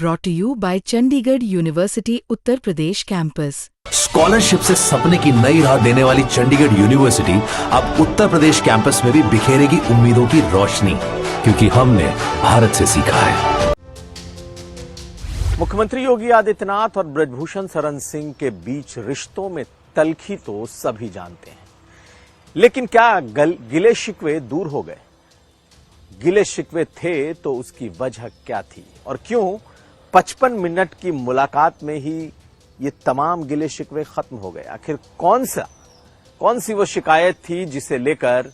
brought to you by Chandigarh University Uttar Pradesh campus. Scholarship से सपने की नई राह देने वाली चंडीगढ़ यूनिवर्सिटी अब उत्तर प्रदेश कैंपस में भी बिखेरेगी उम्मीदों की रोशनी, क्योंकि हमने भारत से सीखा है। मुख्यमंत्री योगी आदित्यनाथ और ब्रजभूषण शरण सिंह के बीच रिश्तों में तल्खी तो सभी जानते हैं, लेकिन क्या गिले शिकवे दूर हो गए? गिले शिकवे थे तो उसकी वजह क्या थी और क्यों 55 मिनट की मुलाकात में ही ये तमाम गिले शिकवे खत्म हो गए? आखिर कौन सी वो शिकायत थी जिसे लेकर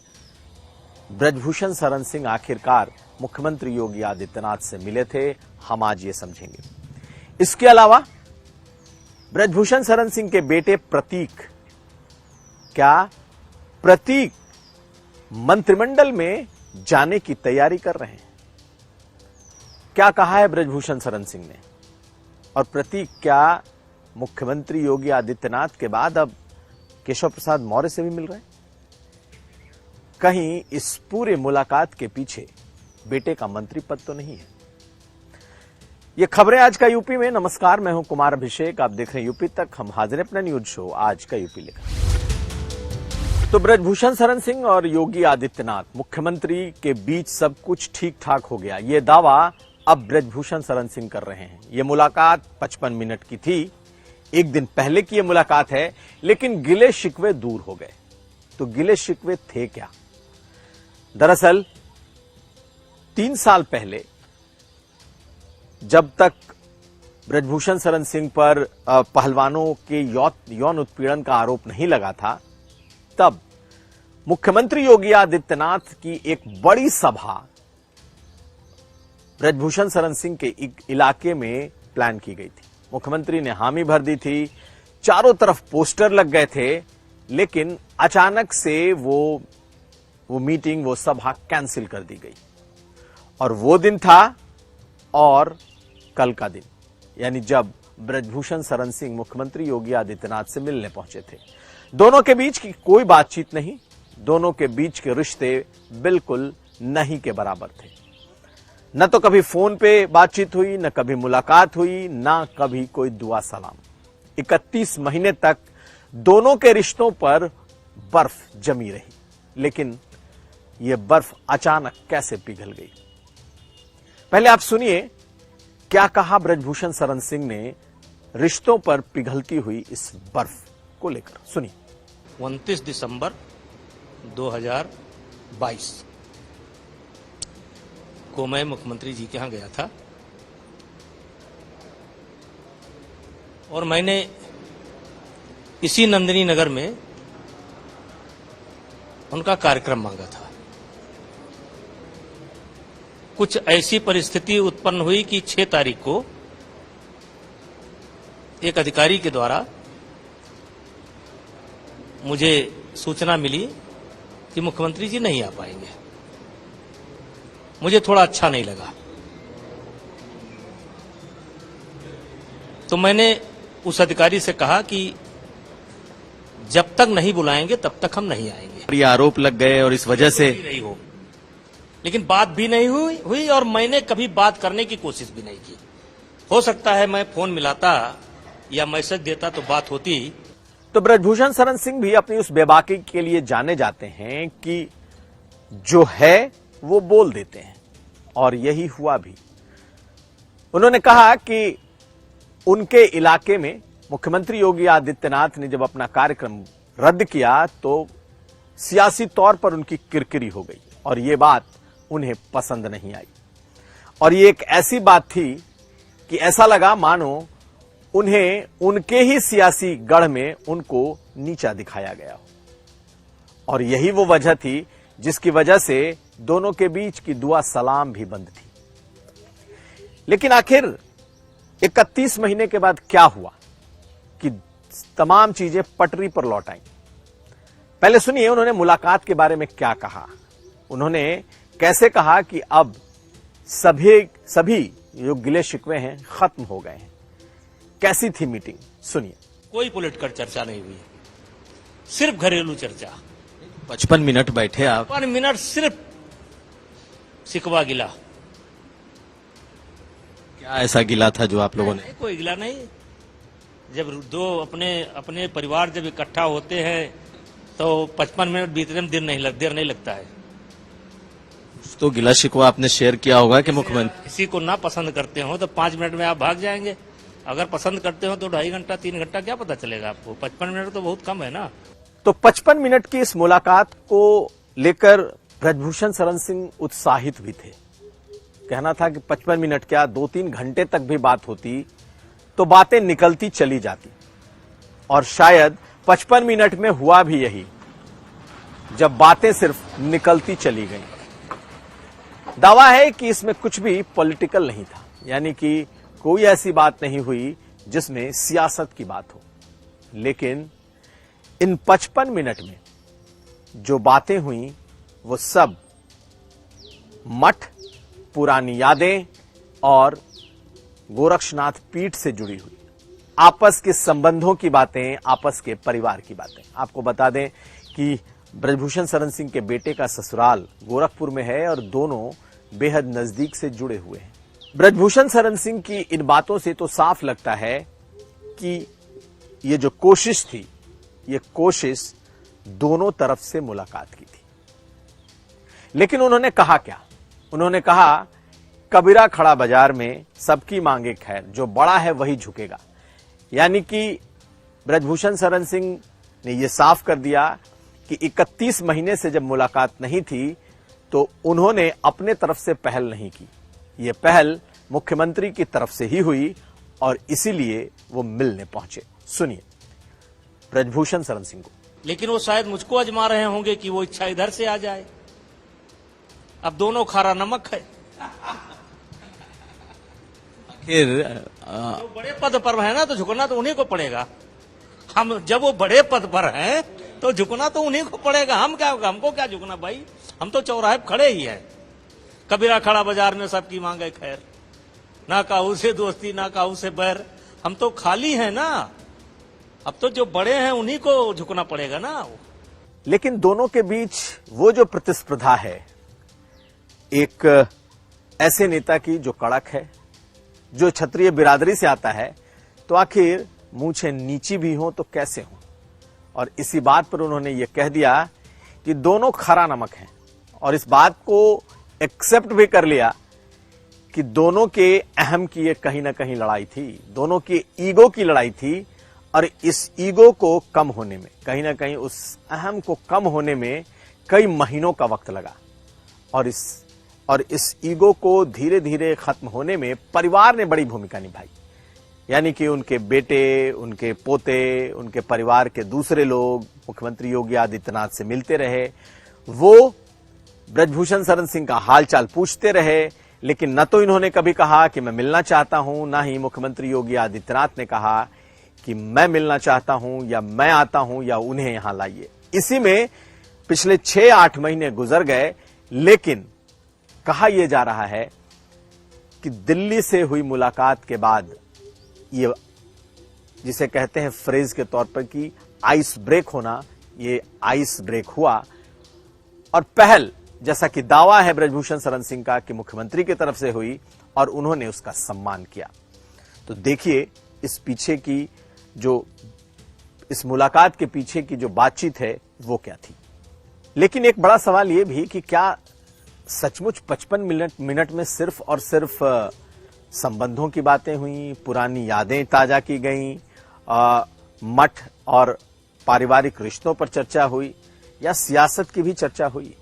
ब्रजभूषण शरण सिंह आखिरकार मुख्यमंत्री योगी आदित्यनाथ से मिले थे? हम आज ये समझेंगे। इसके अलावा ब्रजभूषण शरण सिंह के बेटे प्रतीक मंत्रिमंडल में जाने की तैयारी कर रहे हैं। क्या कहा है ब्रजभूषण शरण सिंह ने? और प्रतीक क्या मुख्यमंत्री योगी आदित्यनाथ के बाद अब केशव प्रसाद मौर्य से भी मिल रहे हैं? कहीं इस पूरे मुलाकात के पीछे बेटे का मंत्री पद तो नहीं है? ये खबरें आज का यूपी में। नमस्कार, मैं हूं कुमार अभिषेक, आप देख रहे हैं यूपी तक। हम हाजिर हैं अपना न्यूज शो आज का यूपी लेकर। तो ब्रजभूषण शरण सिंह और योगी आदित्यनाथ मुख्यमंत्री के बीच सब कुछ ठीक ठाक हो गया, ये दावा अब ब्रजभूषण शरण सिंह कर रहे हैं। ये मुलाकात 55 मिनट की थी, एक दिन पहले की ये मुलाकात है, लेकिन गिले शिकवे दूर हो गए। तो गिले शिकवे थे क्या? दरअसल 3 साल पहले जब तक ब्रजभूषण शरण सिंह पर पहलवानों के यौन उत्पीड़न का आरोप नहीं लगा था, तब मुख्यमंत्री योगी आदित्यनाथ की एक बड़ी सभा ब्रजभूषण शरण सिंह के इलाके में प्लान की गई थी। मुख्यमंत्री ने हामी भर दी थी, चारों तरफ पोस्टर लग गए थे, लेकिन अचानक से वो मीटिंग, वो सभा कैंसिल कर दी गई। और वो दिन था और कल का दिन, यानी जब ब्रजभूषण शरण सिंह मुख्यमंत्री योगी आदित्यनाथ से मिलने पहुंचे थे। दोनों के बीच की कोई बातचीत नहीं, दोनों के बीच के रिश्ते बिल्कुल नहीं के बराबर थे। न तो कभी फोन पे बातचीत हुई, न कभी मुलाकात हुई, न कभी कोई दुआ सलाम। 31 महीने तक दोनों के रिश्तों पर बर्फ जमी रही, लेकिन यह बर्फ अचानक कैसे पिघल गई? पहले आप सुनिए क्या कहा ब्रजभूषण शरण सिंह ने रिश्तों पर पिघलती हुई इस बर्फ को लेकर। सुनिए। 29 दिसंबर 2022 को मैं मुख्यमंत्री जी के यहां गया था और मैंने इसी नंदिनी नगर में उनका कार्यक्रम मांगा था। कुछ ऐसी परिस्थिति उत्पन्न हुई कि 6 तारीख को एक अधिकारी के द्वारा मुझे सूचना मिली कि मुख्यमंत्री जी नहीं आ पाएंगे। मुझे थोड़ा अच्छा नहीं लगा, तो मैंने उस अधिकारी से कहा कि जब तक नहीं बुलाएंगे तब तक हम नहीं आएंगे। ये आरोप लग गए और इस वजह से नहीं हो, लेकिन बात भी नहीं हुई और मैंने कभी बात करने की कोशिश भी नहीं की। हो सकता है मैं फोन मिलाता या मैसेज देता तो बात होती। तो ब्रजभूषण शरण सिंह भी अपनी उस बेबाकी के लिए जाने जाते हैं कि जो है वो बोल देते हैं, और यही हुआ भी। उन्होंने कहा कि उनके इलाके में मुख्यमंत्री योगी आदित्यनाथ ने जब अपना कार्यक्रम रद्द किया तो सियासी तौर पर उनकी किरकिरी हो गई और ये बात उन्हें पसंद नहीं आई। और ये एक ऐसी बात थी कि ऐसा लगा मानो उन्हें उनके ही सियासी गढ़ में उनको नीचा दिखाया गया हो। और यही वो वजह थी जिसकी वजह से दोनों के बीच की दुआ सलाम भी बंद थी। लेकिन आखिर 31 महीने के बाद क्या हुआ कि तमाम चीजें पटरी पर लौट आईं? पहले सुनिए उन्होंने मुलाकात के बारे में क्या कहा। उन्होंने कैसे कहा कि अब सभी जो गिले शिकवे हैं खत्म हो गए हैं। कैसी थी मीटिंग, सुनिए। कोई पॉलिटिकल चर्चा नहीं हुई, सिर्फ घरेलू चर्चा। 55 मिनट बैठे आप? 55 मिनट सिर्फ शिकवा गिला। क्या ऐसा गिला था जो आप लोगों ने? नहीं, कोई गिला नहीं। जब दो अपने अपने परिवार जब इकट्ठा होते हैं तो 55 मिनट बीतने में देर नहीं लगता है। तो गिला शिकवा आपने शेयर किया होगा कि मुख्यमंत्री किसी को ना पसंद करते हो तो 5 मिनट में आप भाग जाएंगे, अगर पसंद करते हो तो 2.5 घंटा 3 घंटा क्या पता चलेगा आपको। 55 मिनट तो बहुत कम है ना। तो 55 मिनट की इस मुलाकात को लेकर ब्रजभूषण शरण सिंह उत्साहित भी थे। कहना था कि 55 मिनट क्या 2-3 घंटे तक भी बात होती तो बातें निकलती चली जाती, और शायद 55 मिनट में हुआ भी यही, जब बातें सिर्फ निकलती चली गईं। दावा है कि इसमें कुछ भी पॉलिटिकल नहीं था, यानी कि कोई ऐसी बात नहीं हुई जिसमें सियासत की बात हो। लेकिन इन 55 मिनट में जो बातें हुई वो सब मठ, पुरानी यादें और गोरक्षनाथ पीठ से जुड़ी हुई आपस के संबंधों की बातें, आपस के परिवार की बातें। आपको बता दें कि ब्रजभूषण शरण सिंह के बेटे का ससुराल गोरखपुर में है और दोनों बेहद नजदीक से जुड़े हुए हैं। ब्रजभूषण शरण सिंह की इन बातों से तो साफ लगता है कि ये जो कोशिश थी, ये कोशिश दोनों तरफ से मुलाकात की थी। लेकिन उन्होंने कहा क्या? उन्होंने कहा, कबीरा खड़ा बाजार में सबकी मांगे खैर, जो बड़ा है वही झुकेगा। यानी कि ब्रजभूषण शरण सिंह ने यह साफ कर दिया कि 31 महीने से जब मुलाकात नहीं थी तो उन्होंने अपने तरफ से पहल नहीं की। यह पहल मुख्यमंत्री की तरफ से ही हुई और इसीलिए वो मिलने पहुंचे। सुनिए ब्रजभूषण शरण सिंह को। लेकिन वो शायद मुझको आजमा रहे होंगे कि वो इच्छा इधर से आ जाए। अब दोनों खारा नमक है। आखिर जो बड़े पद पर है ना तो झुकना तो उन्हीं को पड़ेगा। हम जब वो बड़े पद पर हैं तो झुकना तो उन्हीं को पड़ेगा। हमको क्या झुकना भाई, हम तो चौराहे पर खड़े ही हैं। कबीरा खड़ा बाजार में सबकी मांगे खैर, ना काहू से दोस्ती ना काहू से बैर। हम तो खाली हैं ना, अब तो जो बड़े हैं उन्हीं को झुकना पड़ेगा ना। लेकिन दोनों के बीच वो जो प्रतिस्पर्धा है, एक ऐसे नेता की जो कड़क है, जो क्षत्रिय बिरादरी से आता है, तो आखिर मूंछें नीची भी हो तो कैसे हो। और इसी बात पर उन्होंने ये कह दिया कि दोनों खरा नमक हैं, और इस बात को एक्सेप्ट भी कर लिया कि दोनों के अहम की ये कहीं ना कहीं लड़ाई थी, दोनों की ईगो की लड़ाई थी। और इस ईगो को कम होने में, कहीं ना कहीं उस अहम को कम होने में कई महीनों का वक्त लगा। और इस ईगो को धीरे धीरे खत्म होने में परिवार ने बड़ी भूमिका निभाई। यानी कि उनके बेटे, उनके पोते, उनके परिवार के दूसरे लोग मुख्यमंत्री योगी आदित्यनाथ से मिलते रहे। वो ब्रजभूषण शरण सिंह का हालचाल पूछते रहे, लेकिन न तो इन्होंने कभी कहा कि मैं मिलना चाहता हूं, ना ही मुख्यमंत्री योगी आदित्यनाथ ने कहा कि मैं मिलना चाहता हूं या मैं आता हूं या उन्हें यहां लाइए। इसी में पिछले 6-8 महीने गुजर गए। लेकिन कहा यह जा रहा है कि दिल्ली से हुई मुलाकात के बाद ये जिसे कहते हैं फ्रेज के तौर पर कि आइस ब्रेक होना, ये आइस ब्रेक हुआ। और पहल, जैसा कि दावा है ब्रजभूषण शरण सिंह का, कि मुख्यमंत्री की तरफ से हुई और उन्होंने उसका सम्मान किया। तो देखिए इस पीछे की जो इस मुलाकात के पीछे की जो बातचीत है वो क्या थी। लेकिन एक बड़ा सवाल यह भी कि क्या सचमुच 55 मिनट में सिर्फ और सिर्फ संबंधों की बातें हुई, पुरानी यादें ताजा की गईं, मठ और पारिवारिक रिश्तों पर चर्चा हुई, या सियासत की भी चर्चा हुई?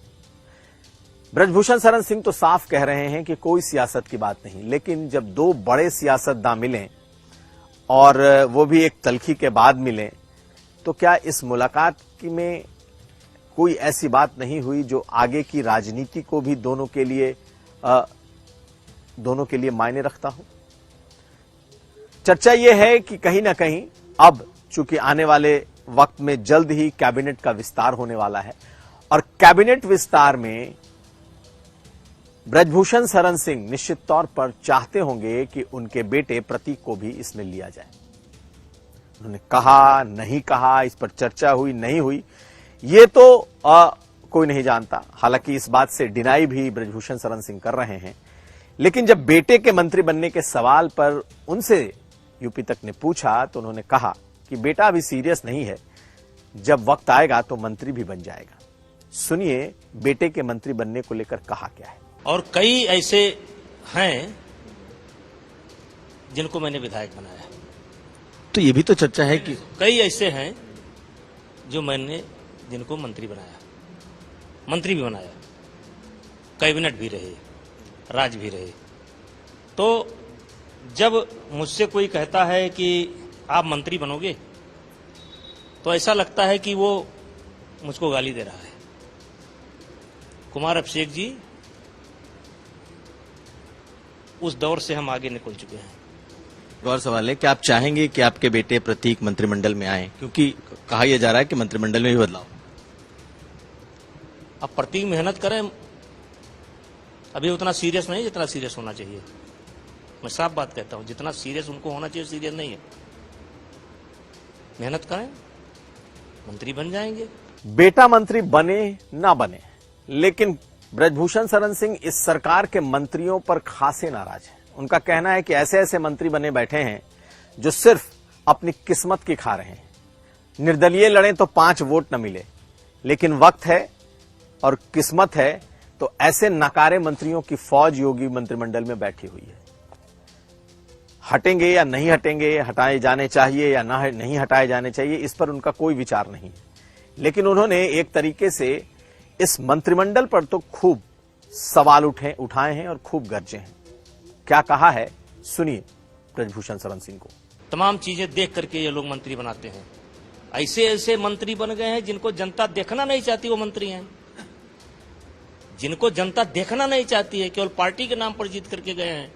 ब्रजभूषण शरण सिंह तो साफ कह रहे हैं कि कोई सियासत की बात नहीं। लेकिन जब दो बड़े सियासतदान मिलें और वो भी एक तल्खी के बाद मिलें, तो क्या इस मुलाकात में कोई ऐसी बात नहीं हुई जो आगे की राजनीति को भी दोनों के लिए मायने रखता हो? चर्चा यह है कि कहीं ना कहीं अब चूंकि आने वाले वक्त में जल्द ही कैबिनेट का विस्तार होने वाला है, और कैबिनेट विस्तार में ब्रजभूषण शरण सिंह निश्चित तौर पर चाहते होंगे कि उनके बेटे प्रतीक को भी इसमें लिया जाए। उन्होंने कहा, नहीं कहा, इस पर चर्चा हुई, नहीं हुई, ये तो कोई नहीं जानता। हालांकि इस बात से डिनाई भी ब्रजभूषण शरण सिंह कर रहे हैं। लेकिन जब बेटे के मंत्री बनने के सवाल पर उनसे यूपी तक ने पूछा तो उन्होंने कहा कि बेटा अभी सीरियस नहीं है, जब वक्त आएगा तो मंत्री भी बन जाएगा। सुनिए बेटे के मंत्री बनने को लेकर कहा क्या है। और कई ऐसे हैं जिनको मैंने विधायक बनाया। तो ये भी तो चर्चा है कि कई ऐसे हैं जो मैंने जिनको मंत्री बनाया, मंत्री भी बनाया, कैबिनेट भी रहे, राज भी रहे। तो जब मुझसे कोई कहता है कि आप मंत्री बनोगे तो ऐसा लगता है कि वो मुझको गाली दे रहा है। कुमार अभिषेक जी, उस दौर से हम आगे निकल चुके हैं। और सवाल है कि आप चाहेंगे कि आपके बेटे प्रतीक मंत्रिमंडल में आए, क्योंकि कहा यह जा रहा है कि मंत्रिमंडल में भी बदलाव। अब प्रतीक मेहनत करें, अभी उतना सीरियस नहीं जितना सीरियस होना चाहिए। मैं साफ बात कहता हूं, जितना सीरियस उनको होना चाहिए सीरियस नहीं है। मेहनत करें, मंत्री बन जाएंगे। बेटा मंत्री बने ना बने, लेकिन ब्रजभूषण शरण सिंह इस सरकार के मंत्रियों पर खासे नाराज हैं। उनका कहना है कि ऐसे ऐसे मंत्री बने बैठे हैं जो सिर्फ अपनी किस्मत की खा रहे हैं। निर्दलीय लड़े तो 5 वोट न मिले, लेकिन वक्त है और किस्मत है तो ऐसे नकारे मंत्रियों की फौज योगी मंत्रिमंडल में बैठी हुई है। हटेंगे या नहीं हटेंगे, हटाए जाने चाहिए या नहीं हटाए जाने चाहिए, इस पर उनका कोई विचार नहीं है। लेकिन उन्होंने एक तरीके से इस मंत्रिमंडल पर तो खूब सवाल उठाए हैं और खूब गरजे हैं। क्या कहा है, सुनिए ब्रजभूषण शरण सिंह को। तमाम चीजें देख करके ये लोग मंत्री बनाते हैं। ऐसे ऐसे मंत्री बन गए हैं जिनको जनता देखना नहीं चाहती, वो मंत्री हैं। जिनको जनता देखना नहीं चाहती है, केवल पार्टी के नाम पर जीत करके गए हैं।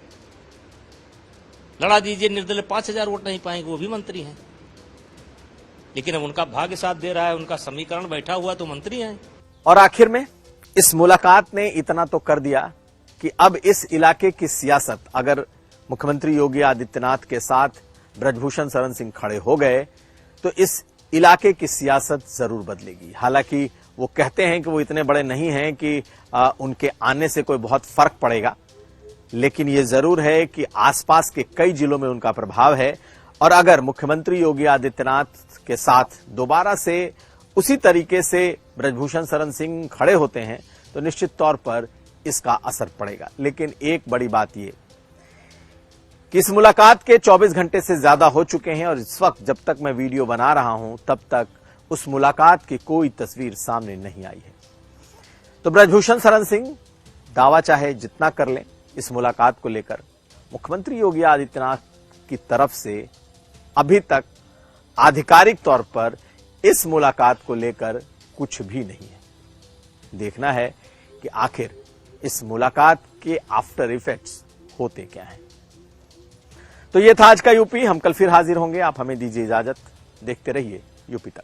लड़ा दीजिए, निर्दलीय 5000 वोट नहीं पाएंगे, वो भी मंत्री हैं। लेकिन अब उनका भाग्य साथ दे रहा है, उनका समीकरण बैठा हुआ तो मंत्री हैं। और आखिर में इस मुलाकात ने इतना तो कर दिया कि अब इस इलाके की सियासत, अगर मुख्यमंत्री योगी आदित्यनाथ के साथ ब्रजभूषण शरण सिंह खड़े हो गए तो इस इलाके की सियासत जरूर बदलेगी। हालांकि वो कहते हैं कि वो इतने बड़े नहीं हैं कि उनके आने से कोई बहुत फर्क पड़ेगा, लेकिन ये जरूर है कि आसपास के कई जिलों में उनका प्रभाव है। और अगर मुख्यमंत्री योगी आदित्यनाथ के साथ दोबारा से उसी तरीके से ब्रजभूषण शरण सिंह खड़े होते हैं तो निश्चित तौर पर इसका असर पड़ेगा। लेकिन एक बड़ी बात यह कि इस मुलाकात के 24 घंटे से ज्यादा हो चुके हैं और इस वक्त जब तक मैं वीडियो बना रहा हूं तब तक उस मुलाकात की कोई तस्वीर सामने नहीं आई है। तो ब्रजभूषण शरण सिंह दावा चाहे जितना कर लें इस मुलाकात को लेकर, मुख्यमंत्री योगी आदित्यनाथ की तरफ से अभी तक आधिकारिक तौर पर इस मुलाकात को लेकर कुछ भी नहीं है। देखना है कि आखिर इस मुलाकात के आफ्टर इफेक्ट्स होते क्या हैं। तो ये था आज का यूपी। हम कल फिर हाजिर होंगे। आप हमें दीजिए इजाजत। देखते रहिए यूपी तक।